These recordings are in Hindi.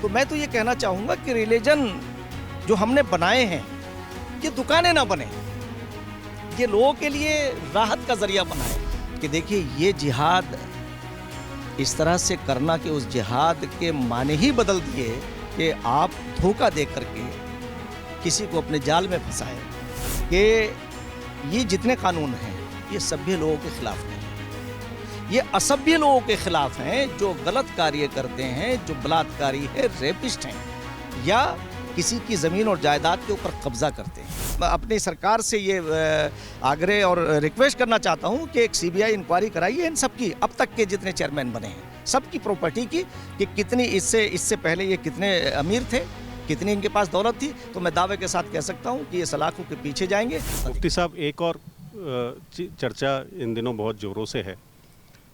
तो मैं तो ये कहना चाहूँगा कि रिलीजन जो हमने बनाए हैं ये दुकानें ना बने, ये लोगों के लिए राहत का जरिया बनाए। कि देखिए ये जिहाद इस तरह से करना कि उस जिहाद के माने ही बदल दिए कि आप धोखा दे करके किसी को अपने जाल में फंसाए। कि ये जितने कानून हैं ये सभ्य लोगों के खिलाफ नहीं, ये असभ्य लोगों के खिलाफ हैं जो गलत कार्य करते हैं, जो बलात्कारी है, रेपिस्ट हैं या किसी की ज़मीन और जायदाद के ऊपर कब्जा करते हैं। मैं अपनी सरकार से ये आग्रह और रिक्वेस्ट करना चाहता हूँ कि एक सीबीआई इंक्वायरी कराइए इन सब की, अब तक के जितने चेयरमैन बने हैं सबकी प्रॉपर्टी की, कि कितनी इससे पहले ये कितने अमीर थे, कितनी इनके पास दौलत थी। तो मैं दावे के साथ कह सकता हूँ कि ये सलाखों के पीछे जाएंगे। मुफ्ती साहब, एक और चर्चा इन दिनों बहुत ज़ोरों से है।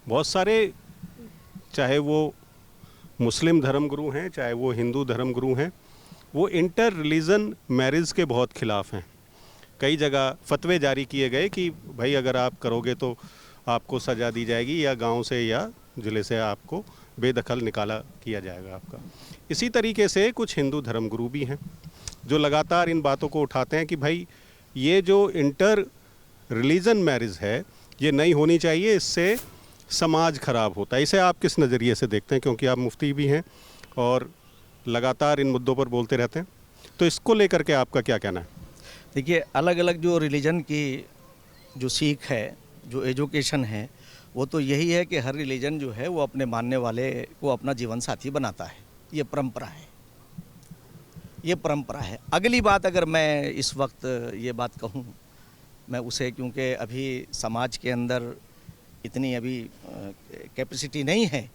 बहुत सारे, चाहे वो मुस्लिम धर्मगुरु हैं चाहे वो हिंदू धर्मगुरु हैं, वो इंटर रिलीजन मैरिज के बहुत खिलाफ हैं। कई जगह फतवे जारी किए गए कि भाई अगर आप करोगे तो आपको सज़ा दी जाएगी या गांव से या ज़िले से आपको बेदखल निकाला किया जाएगा आपका। इसी तरीके से कुछ हिंदू धर्मगुरु भी हैं जो लगातार इन बातों को उठाते हैं कि भाई ये जो इंटर रिलीजन मैरिज है ये नहीं होनी चाहिए, इससे समाज खराब होता है। इसे आप किस नज़रिए से देखते हैं, क्योंकि आप मुफ्ती भी हैं और लगातार इन मुद्दों पर बोलते रहते हैं, तो इसको लेकर के आपका क्या कहना है? देखिए, अलग अलग जो रिलीजन की जो सीख है, जो एजुकेशन है, वो तो यही है कि हर रिलीजन जो है वो अपने मानने वाले को अपना जीवन साथी बनाता है। ये परंपरा है, ये परंपरा है। अगली बात अगर मैं इस वक्त ये बात कहूँ मैं उसे, क्योंकि अभी समाज के अंदर इतनी अभी कैपेसिटी नहीं है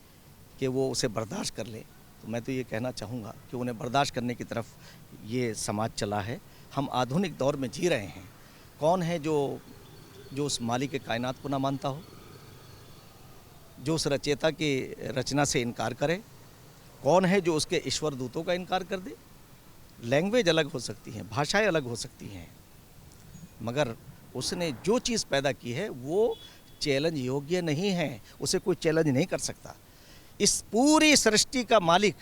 कि वो उसे बर्दाश्त कर ले, तो मैं तो ये कहना चाहूँगा कि उन्हें बर्दाश्त करने की तरफ ये समाज चला है। हम आधुनिक दौर में जी रहे हैं। कौन है जो उस मालिक कायनात को ना मानता हो, जो उस रचयिता की रचना से इनकार करे? कौन है जो उसके ईश्वर दूतों का इनकार कर दे? लैंग्वेज अलग हो सकती हैं, भाषाएं अलग हो सकती हैं, मगर उसने जो चीज़ पैदा की है वो चैलेंज योग्य नहीं है, उसे कोई चैलेंज नहीं कर सकता। इस पूरी सृष्टि का मालिक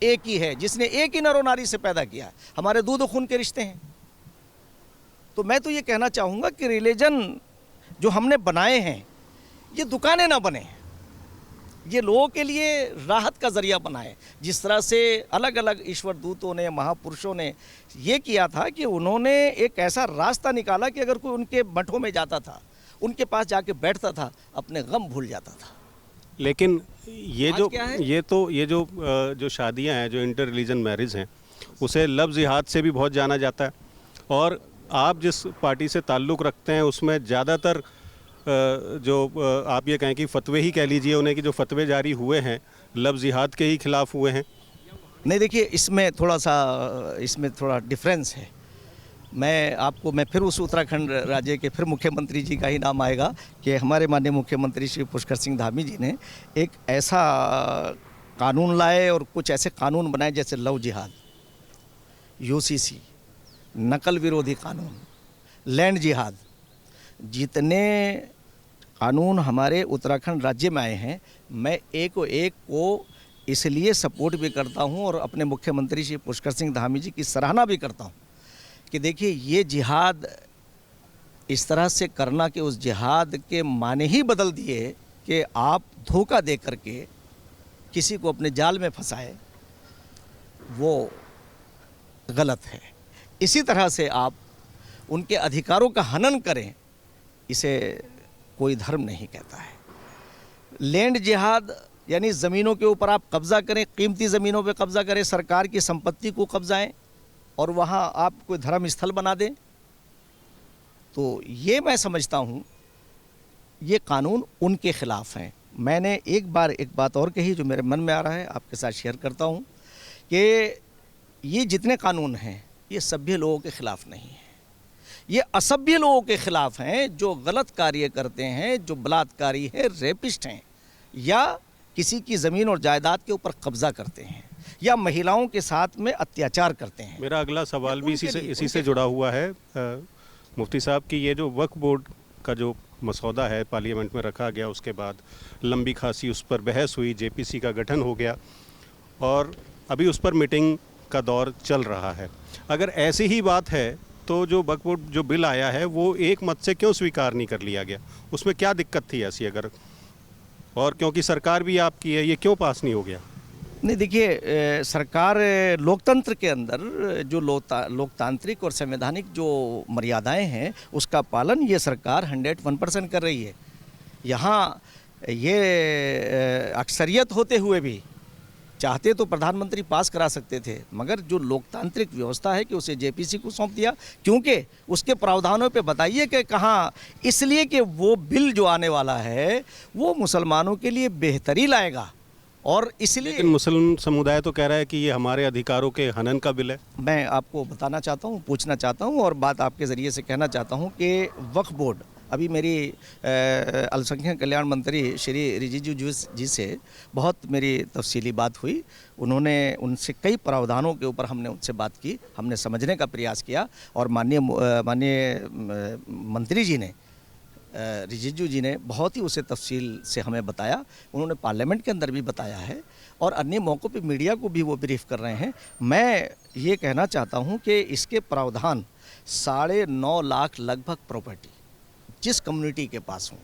एक ही है, जिसने एक ही नर नारी से पैदा किया। हमारे दूध खून के रिश्ते हैं। तो मैं तो ये कहना चाहूँगा कि रिलीजन जो हमने बनाए हैं ये दुकानें ना बने, ये लोगों के लिए राहत का जरिया बनाए। जिस तरह से अलग अलग ईश्वर दूतों ने, महापुरुषों ने ये किया था कि उन्होंने एक ऐसा रास्ता निकाला कि अगर कोई उनके मठों में जाता था, उनके पास जाके बैठता था, अपने गम भूल जाता था। लेकिन ये जो शादियां हैं, जो इंटर रिलीजन मैरिज हैं, उसे लफ्ज़ जिहाद से भी बहुत जाना जाता है। और आप जिस पार्टी से ताल्लुक़ रखते हैं उसमें ज़्यादातर जो आप ये कहें कि फतवे ही कह लीजिए उन्हें, कि जो फतवे जारी हुए हैं लफ्ज़ जिहाद के ही खिलाफ हुए हैं। नहीं, देखिए इसमें थोड़ा डिफरेंस है। मैं फिर उस उत्तराखंड राज्य के फिर मुख्यमंत्री जी का ही नाम आएगा कि हमारे माननीय मुख्यमंत्री श्री पुष्कर सिंह धामी जी ने एक ऐसा कानून लाए और कुछ ऐसे कानून बनाए जैसे लव जिहाद, यूसीसी, नकल विरोधी कानून, लैंड जिहाद। जितने कानून हमारे उत्तराखंड राज्य में आए हैं, मैं एक को इसलिए सपोर्ट भी करता हूं और अपने मुख्यमंत्री श्री पुष्कर सिंह धामी जी की सराहना भी करता हूं कि देखिए ये जिहाद इस तरह से करना कि उस जिहाद के माने ही बदल दिए कि आप धोखा दे करके किसी को अपने जाल में फंसाए, वो गलत है। इसी तरह से आप उनके अधिकारों का हनन करें, इसे कोई धर्म नहीं कहता है। लैंड जिहाद यानी ज़मीनों के ऊपर आप कब्ज़ा करें, कीमती ज़मीनों पे कब्ज़ा करें, सरकार की संपत्ति को कब्ज़ाएं और वहाँ आप कोई धर्म स्थल बना दें, तो ये मैं समझता हूँ ये कानून उनके ख़िलाफ़ हैं। मैंने एक बात और कही जो मेरे मन में आ रहा है, आपके साथ शेयर करता हूँ कि ये जितने कानून हैं ये सभ्य लोगों के ख़िलाफ़ नहीं है, ये असभ्य लोगों के ख़िलाफ़ हैं जो गलत कार्य करते हैं, जो बलात्कारी है, रेपिस्ट हैं या किसी की ज़मीन और जायदाद के ऊपर कब्ज़ा करते हैं या महिलाओं के साथ में अत्याचार करते हैं। मेरा अगला सवाल भी इसी से जुड़ा हुआ है मुफ्ती साहब, कि ये जो वक्फ बोर्ड का जो मसौदा है पार्लियामेंट में रखा गया, उसके बाद लंबी खासी उस पर बहस हुई, जेपीसी का गठन हो गया और अभी उस पर मीटिंग का दौर चल रहा है। अगर ऐसी ही बात है तो जो वक्फ बोर्ड जो बिल आया है वो एक मत से क्यों स्वीकार नहीं कर लिया गया? उसमें क्या दिक्कत थी ऐसी अगर, और क्योंकि सरकार भी आपकी है, ये क्यों पास नहीं हो गया? नहीं देखिए, सरकार लोकतंत्र के अंदर जो लोकतांत्रिक और संवैधानिक जो मर्यादाएं हैं उसका पालन ये सरकार 101% कर रही है। यहाँ ये अक्सरियत होते हुए भी चाहते तो प्रधानमंत्री पास करा सकते थे, मगर जो लोकतांत्रिक व्यवस्था है कि उसे जेपीसी को सौंप दिया, क्योंकि उसके प्रावधानों पे बताइए कि कहाँ, इसलिए कि वो बिल जो आने वाला है वो मुसलमानों के लिए बेहतरी लाएगा। और इसलिए लेकिन मुस्लिम समुदाय तो कह रहा है कि ये हमारे अधिकारों के हनन का बिल है। मैं आपको बताना चाहता हूँ, पूछना चाहता हूँ और बात आपके ज़रिए से कहना चाहता हूँ कि वक्फ बोर्ड, अभी मेरी अल्पसंख्यक कल्याण मंत्री श्री रिजिजू जी से बहुत मेरी तफसीली बात हुई। उन्होंने उनसे कई प्रावधानों के ऊपर हमने उनसे बात की, हमने समझने का प्रयास किया और माननीय मंत्री जी ने, रिजिजू जी ने बहुत ही उसे तफसील से हमें बताया। उन्होंने पार्लियामेंट के अंदर भी बताया है और अन्य मौक़ों पे मीडिया को भी वो ब्रीफ कर रहे हैं। मैं ये कहना चाहता हूँ कि इसके प्रावधान 9.5 लाख लगभग प्रॉपर्टी जिस कम्युनिटी के पास हो,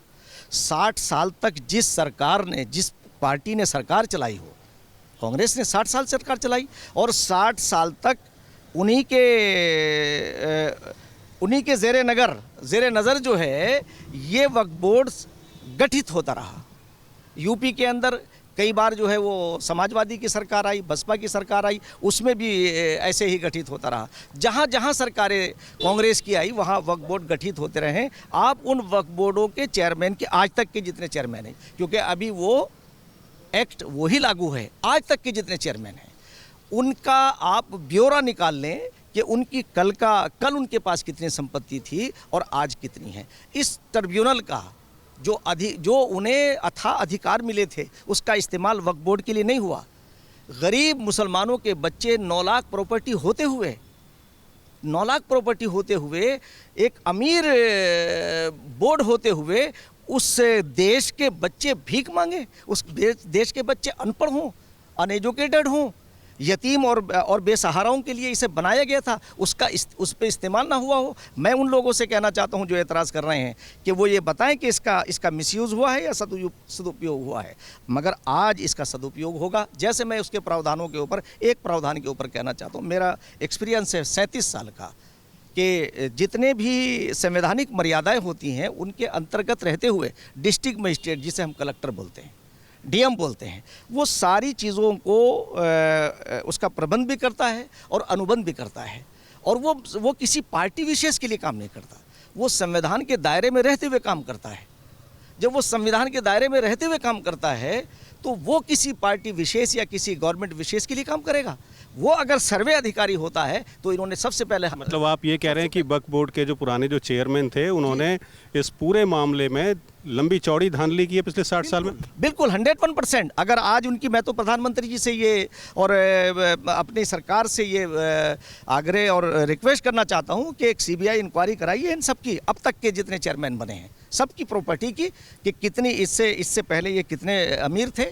60 साल तक जिस सरकार ने, जिस पार्टी ने सरकार चलाई हो, कांग्रेस ने 60 साल सरकार चलाई और 60 साल तक उन्हीं के ज़ेरे नज़र जो है ये वक्फ बोर्ड गठित होता रहा। यूपी के अंदर कई बार जो है वो समाजवादी की सरकार आई, बसपा की सरकार आई, उसमें भी ऐसे ही गठित होता रहा। जहाँ जहाँ सरकारें कांग्रेस की आई वहाँ वक्फ बोर्ड गठित होते रहे। आप उन वक्फ बोर्डों के चेयरमैन के, आज तक के जितने चेयरमैन हैं, क्योंकि अभी वो एक्ट वही लागू है, आज तक के जितने चेयरमैन हैं उनका आप ब्यौरा निकाल लें कि उनकी कल उनके पास कितनी संपत्ति थी और आज कितनी है। इस ट्रिब्यूनल का जो उन्हें अथाह अधिकार मिले थे उसका इस्तेमाल वक्फ बोर्ड के लिए नहीं हुआ। गरीब मुसलमानों के बच्चे 9 लाख प्रॉपर्टी होते हुए, एक अमीर बोर्ड होते हुए उस देश के बच्चे भीख मांगे, उस देश के बच्चे अनपढ़ हों, अनएजुकेटेड हों, यतीम और बेसहाराओं के लिए इसे बनाया गया था, उस पर इस्तेमाल ना हुआ हो। मैं उन लोगों से कहना चाहता हूं जो एतराज़ कर रहे हैं कि वो ये बताएं कि इसका मिसयूज़ हुआ है या सदुपयोग हुआ है। मगर आज इसका सदुपयोग होगा। जैसे मैं उसके प्रावधानों के ऊपर, एक प्रावधान के ऊपर कहना चाहता हूँ, मेरा एक्सपीरियंस है 37 साल का, कि जितने भी संवैधानिक मर्यादाएँ होती हैं उनके अंतर्गत रहते हुए डिस्ट्रिक्ट मजिस्ट्रेट, जिसे हम कलेक्टर बोलते हैं, डीएम बोलते हैं, वो सारी चीज़ों को उसका प्रबंध भी करता है और अनुबंध भी करता है। और वो किसी पार्टी विशेष के लिए काम नहीं करता, वो संविधान के दायरे में रहते हुए काम करता है। जब वो संविधान के दायरे में रहते हुए काम करता है तो वो किसी पार्टी विशेष या किसी गवर्नमेंट विशेष के लिए काम करेगा। वो अगर सर्वे अधिकारी होता है तो इन्होंने सबसे पहले, मतलब आप ये कह रहे हैं कि वक्फ बोर्ड के जो पुराने जो चेयरमैन थे उन्होंने इस पूरे मामले में लंबी चौड़ी धांधली की है पिछले 60 साल में? बिल्कुल 101%। अगर आज उनकी, मैं तो प्रधानमंत्री जी से ये और अपनी सरकार से ये आग्रह और रिक्वेस्ट करना चाहता हूँ कि एक सीबीआई इंक्वायरी कराइए इन सब की, अब तक के जितने चेयरमैन बने हैं सबकी प्रॉपर्टी की, कि कितनी इससे पहले ये कितने अमीर थे,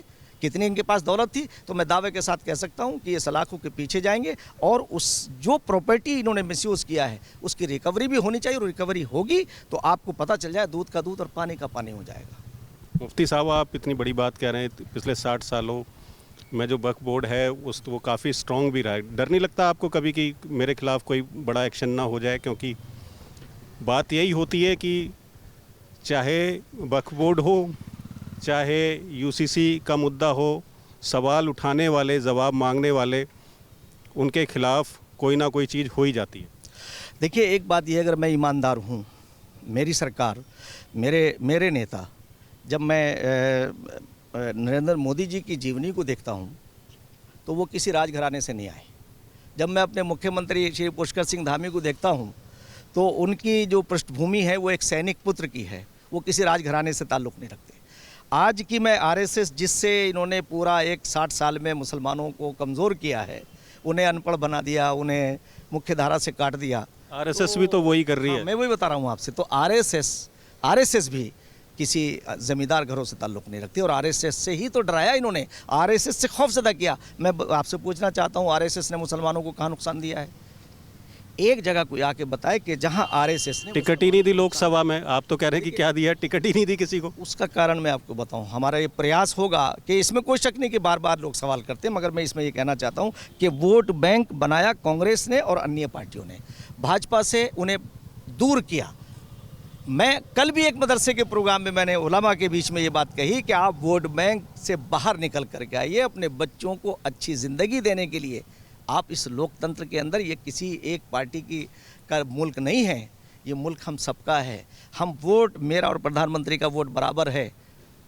कितनी इनके पास दौलत थी। तो मैं दावे के साथ कह सकता हूं कि ये सलाखों के पीछे जाएंगे और उस जो प्रॉपर्टी इन्होंने मिसयूज़ किया है उसकी रिकवरी भी होनी चाहिए, और रिकवरी होगी तो आपको पता चल जाए दूध का दूध और पानी का पानी हो जाएगा। मुफ्ती साहब, आप इतनी बड़ी बात कह रहे हैं, पिछले 60 सालों में जो वक्फ बोर्ड है वो काफ़ी स्ट्रॉन्ग भी रहा है। डर नहीं लगता आपको कभी कि मेरे खिलाफ कोई बड़ा एक्शन ना हो जाए? क्योंकि बात यही होती है कि चाहे वक्फ बोर्ड हो, चाहे यूसीसी का मुद्दा हो, सवाल उठाने वाले, जवाब मांगने वाले, उनके खिलाफ कोई ना कोई चीज़ हो ही जाती है। देखिए, एक बात यह, अगर मैं ईमानदार हूँ, मेरी सरकार, मेरे नेता, जब मैं नरेंद्र मोदी जी की जीवनी को देखता हूँ तो वो किसी राजघराने से नहीं आए। जब मैं अपने मुख्यमंत्री श्री पुष्कर सिंह धामी को देखता हूँ तो उनकी जो पृष्ठभूमि है वो एक सैनिक पुत्र की है, वो किसी राजघराने से ताल्लुक़ नहीं रखते। आज की मैं आरएसएस, जिससे इन्होंने पूरा 60 साल में मुसलमानों को कमज़ोर किया है, उन्हें अनपढ़ बना दिया, उन्हें मुख्य धारा से काट दिया। आरएसएस भी तो वही कर रही है। मैं वही बता रहा हूँ आपसे। तो आरएसएस भी किसी ज़मींदार घरों से ताल्लुक़ नहीं रखती और आरएसएस से ही तो डराया इन्होंने, आरएसएस से खौफज़दा किया। मैं आपसे पूछना चाहता हूँ, आरएसएस ने मुसलमानों को कहाँ नुकसान दिया है? एक जगह कोई आके बताए कि जहाँ आरएसएस ने टिकट ही नहीं दी लोकसभा में। आप तो कह रहे हैं कि क्या दिया, टिकट ही नहीं दी किसी को। उसका कारण मैं आपको बताऊं, हमारा ये प्रयास होगा कि इसमें कोई शक नहीं कि बार बार लोग सवाल करते हैं, मगर मैं इसमें ये कहना चाहता हूं कि वोट बैंक बनाया कांग्रेस ने और अन्य पार्टियों ने, भाजपा से उन्हें दूर किया। मैं कल भी एक मदरसे के प्रोग्राम में मैंने उलमा के बीच में ये बात कही कि आप वोट बैंक से बाहर निकल करके आइए, अपने बच्चों को अच्छी ज़िंदगी देने के लिए। आप इस लोकतंत्र के अंदर ये किसी एक पार्टी की का मुल्क नहीं है, ये मुल्क हम सबका है। हम वोट, मेरा और प्रधानमंत्री का वोट बराबर है,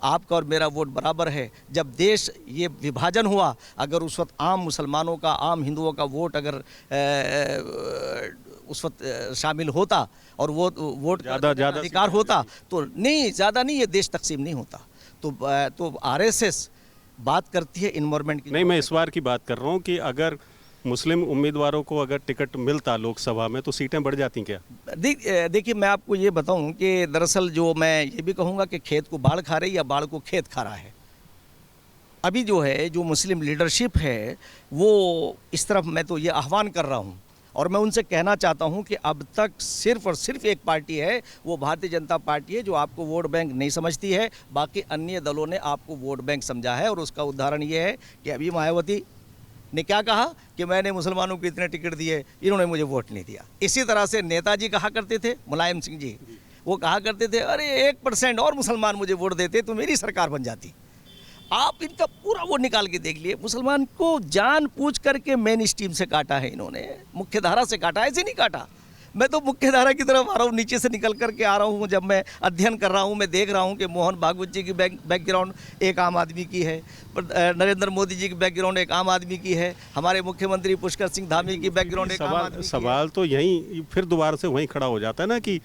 आपका और मेरा वोट बराबर है। जब देश ये विभाजन हुआ, अगर उस वक्त आम मुसलमानों का, आम हिंदुओं का वोट अगर उस वक्त शामिल होता और वो वोट ज़्यादा अधिकार होता तो नहीं, ज़्यादा नहीं, ये देश तकसीम नहीं होता। तो आरएसएस बात करती है इन्वायरमेंट की। नहीं, मैं इस बार की बात कर रहा हूँ कि अगर मुस्लिम उम्मीदवारों को अगर टिकट मिलता लोकसभा में तो सीटें बढ़ जाती क्या? देखिए, मैं आपको ये बताऊं कि दरअसल जो मैं ये भी कहूँगा कि खेत को बाढ़ खा रही या बाढ़ को खेत खा रहा है। अभी जो है, जो मुस्लिम लीडरशिप है, वो इस तरफ मैं तो ये आह्वान कर रहा हूँ और मैं उनसे कहना चाहता हूं कि अब तक सिर्फ और सिर्फ एक पार्टी है, वो भारतीय जनता पार्टी है, जो आपको वोट बैंक नहीं समझती है। बाकी अन्य दलों ने आपको वोट बैंक समझा है और उसका उदाहरण ये है कि अभी मायावती ने क्या कहा कि मैंने मुसलमानों को इतने टिकट दिए, इन्होंने मुझे वोट नहीं दिया। इसी तरह से नेताजी कहा करते थे, मुलायम सिंह जी, वो कहा करते थे, अरे 1% और मुसलमान मुझे वोट देते तो मेरी सरकार बन जाती। आप इनका पूरा वो निकाल के देख लिए, मुसलमान को जान पूछ करके मेन स्ट्रीम से काटा है इन्होंने, मुख्य धारा से काटा, ऐसे नहीं काटा। मैं तो मुख्य धारा की तरफ आ रहा हूँ, नीचे से निकल करके आ रहा हूँ। जब मैं अध्ययन कर रहा हूँ, मैं देख रहा हूँ कि मोहन भागवत जी की बैकग्राउंड एक आम आदमी की है, नरेंद्र मोदी जी की बैकग्राउंड एक आम आदमी की है, हमारे मुख्यमंत्री पुष्कर सिंह धामी की बैकग्राउंड एक आम आदमी की है। सवाल तो यहीं फिर दोबारा से वहीं खड़ा हो जाता है ना कि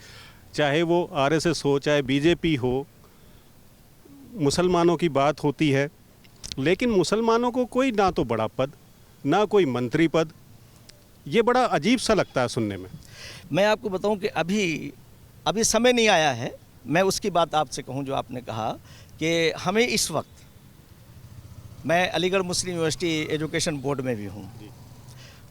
चाहे वो आरएसएस हो, चाहे बीजेपी हो, मुसलमानों की बात होती है, लेकिन मुसलमानों को कोई ना तो बड़ा पद, ना कोई मंत्री पद। ये बड़ा अजीब सा लगता है सुनने में। मैं आपको बताऊं कि अभी समय नहीं आया है। मैं उसकी बात आपसे कहूं जो आपने कहा कि हमें इस वक्त, मैं अलीगढ़ मुस्लिम यूनिवर्सिटी एजुकेशन बोर्ड में भी हूं,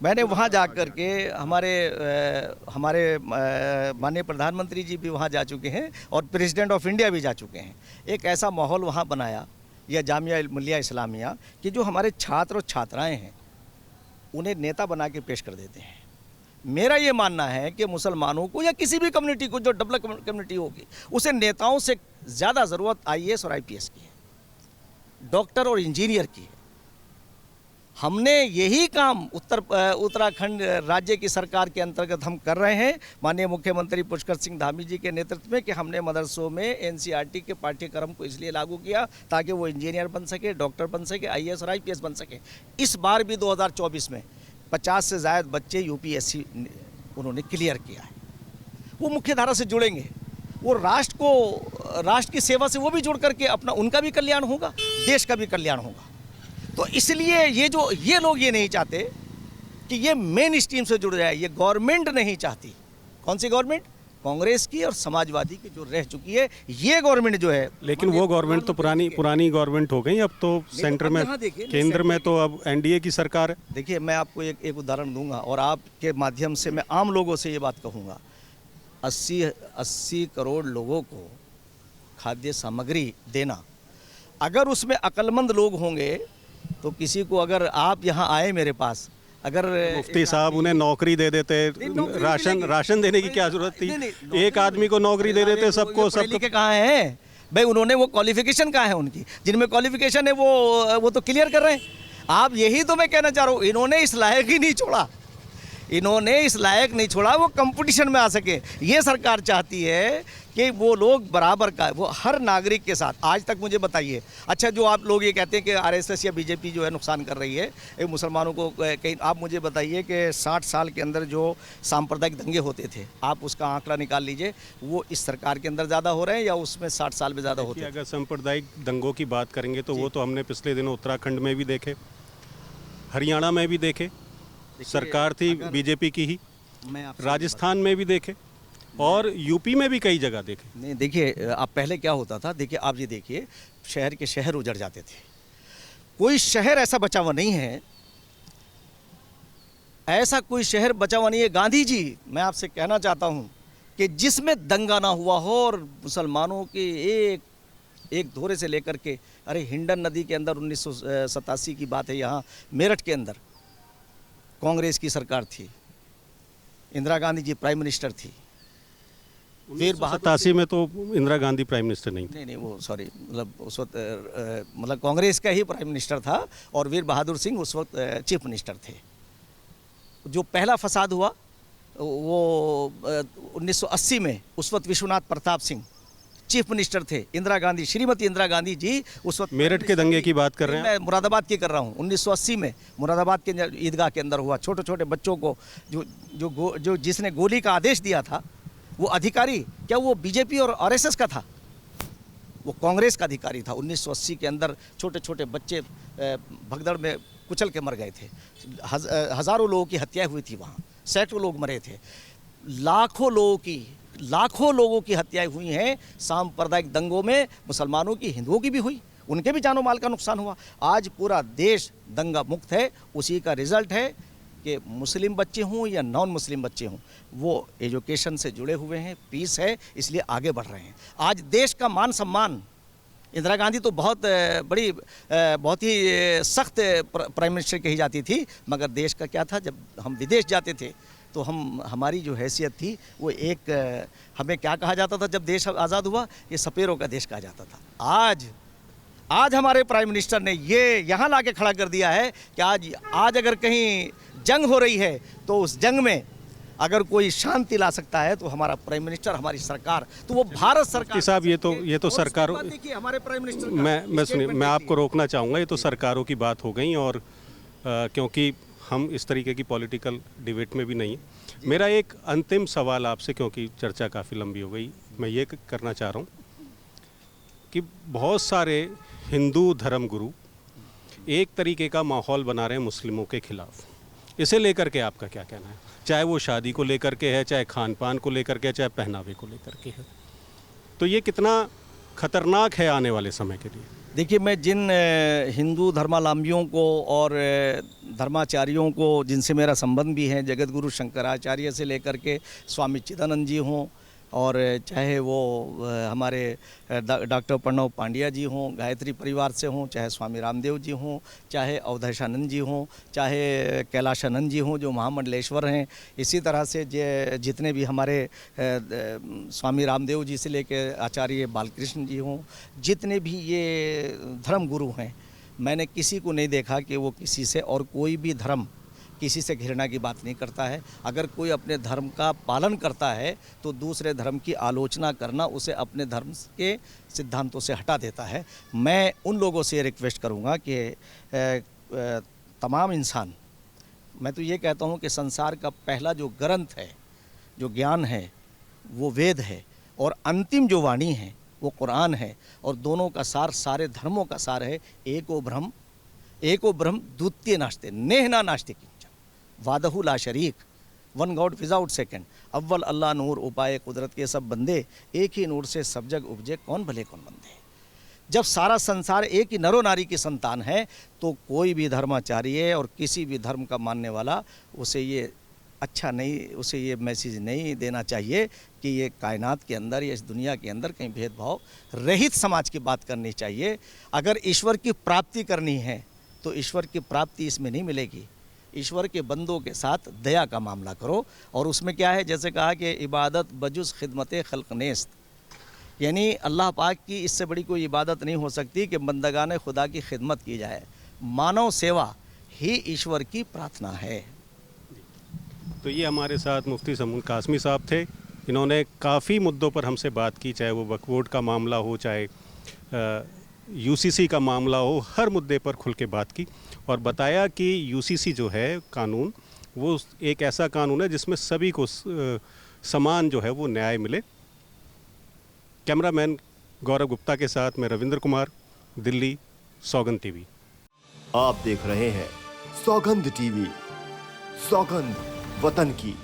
मैंने वहां जा कर के हमारे माननीय प्रधानमंत्री जी भी वहां जा चुके हैं और प्रेसिडेंट ऑफ इंडिया भी जा चुके हैं। एक ऐसा माहौल वहां बनाया, यह जामिया मिलिया इस्लामिया, कि जो हमारे छात्र और छात्राएं हैं उन्हें नेता बना के पेश कर देते हैं। मेरा ये मानना है कि मुसलमानों को या किसी भी कम्युनिटी को, जो डेवलप कम्युनिटी होगी, उसे नेताओं से ज़्यादा ज़रूरत आईएएस और आईपीएस की है, डॉक्टर और इंजीनियर की है। हमने यही काम उत्तराखंड राज्य की सरकार के अंतर्गत हम कर रहे हैं, माननीय मुख्यमंत्री पुष्कर सिंह धामी जी के नेतृत्व में, कि हमने मदरसों में एनसीईआरटी के पाठ्यक्रम को इसलिए लागू किया ताकि वो इंजीनियर बन सके, डॉक्टर बन सके, आईएएस और आईपीएस बन सके। इस बार भी 2024 में 50 से ज़्यादा बच्चे यूपीएससी उन्होंने क्लियर किया है। वो मुख्य धारा से जुड़ेंगे, वो राष्ट्र की सेवा से वो भी जुड़ करके अपना, उनका भी कल्याण होगा, देश का भी कल्याण होगा। तो इसलिए ये लोग ये नहीं चाहते कि ये मेन स्ट्रीम से जुड़ जाए। ये गवर्नमेंट नहीं चाहती। कौन सी गवर्नमेंट? कांग्रेस की और समाजवादी की जो रह चुकी है, ये गवर्नमेंट जो है। लेकिन वो गवर्नमेंट तो पुरानी गवर्नमेंट हो गई। अब तो सेंटर में, केंद्र में तो अब एनडीए की सरकार है। देखिए, मैं आपको एक उदाहरण दूंगा और आपके माध्यम से मैं आम लोगों से ये बात कहूँगा। 80 करोड़ लोगों को खाद्य सामग्री देना, अगर उसमें अक्लमंद लोग होंगे तो किसी को, अगर आप यहाँ आए मेरे पास, अगर मुफ्ती साहब उन्हें नौकरी दे देते, राशन देने की क्या जरूरत थी? एक आदमी को नौकरी दे देते सबको। सब के कहाँ हैं भाई? उन्होंने वो क्वालिफिकेशन कहाँ है उनकी? जिनमें क्वालिफिकेशन है वो तो क्लियर कर रहे हैं। आप, यही तो मैं कहना चाह रहा हूँ, इन्होंने इस लायक ही नहीं छोड़ा, इन्होंने इस लायक नहीं छोड़ा वो कंपटीशन में आ सके। ये सरकार चाहती है कि वो लोग बराबर का, वो हर नागरिक के साथ। आज तक मुझे बताइए, अच्छा, जो आप लोग ये कहते हैं कि आरएसएस या बीजेपी जो है नुकसान कर रही है ये मुसलमानों को, कहीं आप मुझे बताइए कि 60 साल के अंदर जो सांप्रदायिक दंगे होते थे, आप उसका आंकड़ा निकाल लीजिए, वो इस सरकार के अंदर ज़्यादा हो रहे हैं या उसमें 60 साल में ज़्यादा होते हैं? अगर सांप्रदायिक दंगों की बात करेंगे तो वो तो हमने पिछले दिनों उत्तराखंड में भी देखे, हरियाणा में भी देखे, सरकार थी बीजेपी की ही, राजस्थान में भी देखे। और यूपी में भी कई जगह देखे। नहीं देखिए, आप पहले क्या होता था, देखिए आप ये देखिए, शहर के शहर उजड़ जाते थे। कोई शहर ऐसा बचा हुआ नहीं है, ऐसा कोई शहर बचा हुआ नहीं है गांधी जी, मैं आपसे कहना चाहता हूं कि जिसमें दंगा ना हुआ हो और मुसलमानों के एक धोरे से लेकर के, अरे हिंडन नदी के अंदर 1987 की बात है, यहाँ मेरठ के अंदर कांग्रेस की सरकार थी, इंदिरा गांधी जी प्राइम मिनिस्टर थी। वीर बहादुर 87 में तो इंदिरा गांधी प्राइम मिनिस्टर नहीं थी। नहीं वो सॉरी, मतलब उस वक्त मतलब कांग्रेस का ही प्राइम मिनिस्टर था और वीर बहादुर सिंह उस वक्त चीफ मिनिस्टर थे। जो पहला फसाद हुआ वो 1980 में, उस वक्त विश्वनाथ प्रताप सिंह चीफ मिनिस्टर थे। इंदिरा गांधी, श्रीमती इंदिरा गांधी जी उस वक्त मेरठ के दंगे की बात कर रहे हैं। मैं मुरादाबाद की कर रहा हूँ। 1980 में मुरादाबाद के ईदगाह के अंदर हुआ। छोटे छोटे बच्चों को जो जिसने गोली का आदेश दिया था, वो अधिकारी क्या वो बीजेपी और आरएसएस का था? वो कांग्रेस का अधिकारी था। 1980 के अंदर छोटे छोटे बच्चे भगदड़ में कुचल के मर गए थे। हज़ारों लोगों की हत्या हुई थी वहाँ, सैकड़ों लोग मरे थे, लाखों लोगों की हत्याएं हुई हैं। सांप्रदायिक दंगों में मुसलमानों की, हिंदुओं की भी हुई, उनके भी जानो माल का नुकसान हुआ। आज पूरा देश दंगा मुक्त है। उसी का रिजल्ट है कि मुस्लिम बच्चे हों या नॉन मुस्लिम बच्चे हों, वो एजुकेशन से जुड़े हुए हैं, पीस है, इसलिए आगे बढ़ रहे हैं। आज देश का मान सम्मान, इंदिरा गांधी तो बहुत ही सख्त प्राइम मिनिस्टर कही जाती थी, मगर देश का क्या था, जब हम विदेश जाते थे तो हमारी जो हैसियत थी वो एक, हमें क्या कहा जाता था जब देश आज़ाद हुआ, ये सपेरों का देश कहा जाता था। आज हमारे प्राइम मिनिस्टर ने ये यहाँ ला के खड़ा कर दिया है कि आज अगर कहीं जंग हो रही है तो उस जंग में अगर कोई शांति ला सकता है तो हमारा प्राइम मिनिस्टर, हमारी सरकार, तो वो भारत सरकार साहब। ये तो सरकार, हमारे प्राइम मिनिस्टर मैं सुनिए, मैं आपको रोकना चाहूँगा। ये तो सरकारों की बात हो गई और क्योंकि हम इस तरीके की पॉलिटिकल डिबेट में भी नहीं है। मेरा एक अंतिम सवाल आपसे, क्योंकि चर्चा काफ़ी लंबी हो गई, मैं ये करना चाह रहा हूँ कि बहुत सारे हिंदू धर्मगुरु एक तरीके का माहौल बना रहे हैं मुस्लिमों के खिलाफ। इसे लेकर के आपका क्या कहना है? चाहे वो शादी को लेकर के है, चाहे खान पान को लेकर के, चाहे पहनावे को लेकर के है, तो ये कितना खतरनाक है आने वाले समय के लिए? देखिए, मैं जिन हिंदू धर्मावलंबियों को और धर्माचार्यों को जिनसे मेरा संबंध भी है, जगत गुरु शंकराचार्य से लेकर के स्वामी चिदानंद जी हों, और चाहे वो हमारे डॉक्टर प्रणव पांड्या जी हों, गायत्री परिवार से हों, चाहे स्वामी रामदेव जी हों, चाहे अवधेशानंद जी हों, चाहे कैलाशानंद जी हों जो महामंडलेश्वर हैं, इसी तरह से जितने भी हमारे स्वामी रामदेव जी से लेकर आचार्य बालकृष्ण जी हों, जितने भी ये धर्म गुरु हैं, मैंने किसी को नहीं देखा कि वो किसी से, और कोई भी धर्म किसी से घृणा की बात नहीं करता है। अगर कोई अपने धर्म का पालन करता है तो दूसरे धर्म की आलोचना करना उसे अपने धर्म के सिद्धांतों से हटा देता है। मैं उन लोगों से रिक्वेस्ट करूंगा कि तमाम इंसान, मैं तो ये कहता हूं कि संसार का पहला जो ग्रंथ है, जो ज्ञान है, वो वेद है, और अंतिम जो वाणी है वो कुरान है, और दोनों का सार, सारे धर्मों का सार है, एको ब्रह्म द्वितीय नास्ते नेहना नास्ते किंचन वादहु ला शरीक, वन गॉड विदाउट सेकंड, अव्वल अल्लाह नूर उपाय कुदरत के सब बंदे, एक ही नूर से सब जग उपजे, कौन भले कौन बंदे। जब सारा संसार एक ही नरो नारी की संतान है तो कोई भी धर्माचार्य और किसी भी धर्म का मानने वाला उसे ये उसे ये मैसेज नहीं देना चाहिए कि ये कायनात के अंदर या इस दुनिया के अंदर कहीं भेदभाव रहित समाज की बात करनी चाहिए। अगर ईश्वर की प्राप्ति करनी है तो ईश्वर की प्राप्ति इसमें नहीं मिलेगी। ईश्वर के बंदों के साथ दया का मामला करो, और उसमें क्या है, जैसे कहा कि इबादत बजुज़ खिदमत खल्क नेस्त, यानी अल्लाह पाक की इससे बड़ी कोई इबादत नहीं हो सकती कि बंदगान खुदा की खिदमत की जाए। मानव सेवा ही ईश्वर की प्रार्थना है। तो ये हमारे साथ मुफ्ती समून कासमी साहब थे। इन्होंने काफ़ी मुद्दों पर हमसे बात की, चाहे वो वक्फ बोर्ड का मामला हो, चाहे यूसीसी का मामला हो, हर मुद्दे पर खुल के बात की और बताया कि यूसीसी जो है कानून, वो एक ऐसा कानून है जिसमें सभी को समान जो है वो न्याय मिले। कैमरामैन गौरव गुप्ता के साथ मैं रविंद्र कुमार, दिल्ली, सौगंध टीवी। आप देख रहे हैं सौगंध टीवी, सौगंध वतन की।